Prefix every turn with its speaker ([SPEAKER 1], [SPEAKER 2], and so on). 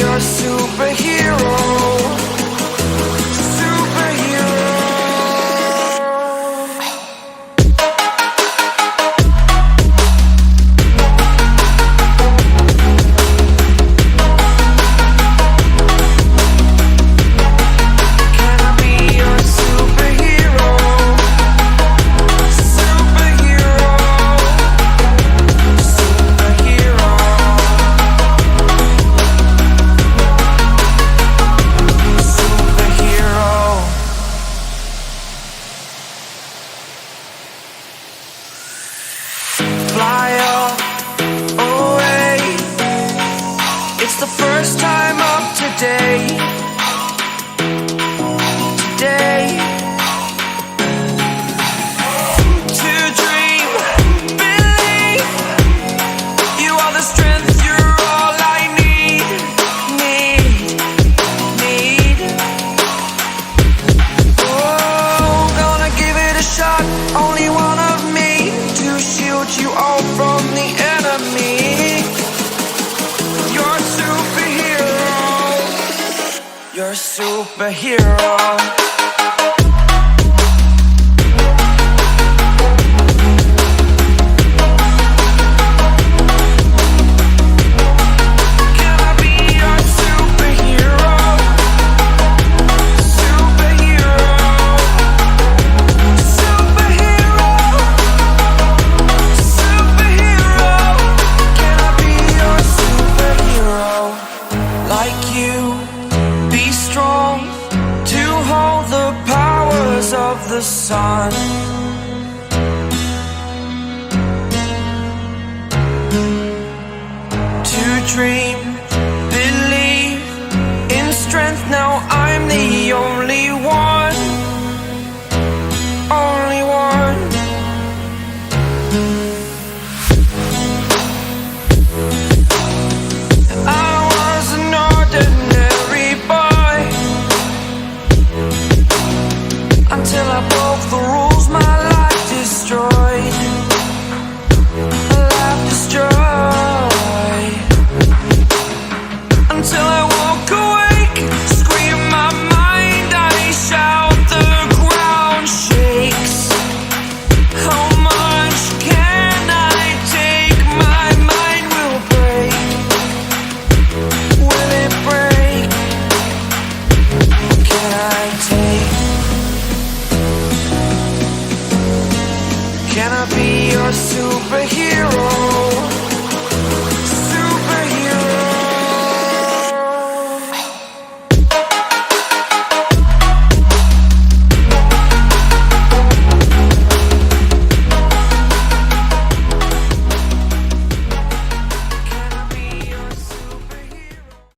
[SPEAKER 1] your superhero? Fly away. It's the first time of today. To dream, believe. You are the strength, you're all I need. Oh, gonna give it a shot. Only one of me to shield you all from the enemy. You're a superhero. You're a superhero. Of the sun, to dream, believe in strength. Now I'm the only one, only one. I was an ordinary boy until I broke the rules, my life destroyed. Life destroyed. Until I woke awake, scream my mind, I shout, the ground shakes. How much can I take? My mind will break. Will it break? Can I take? Can I be your superhero?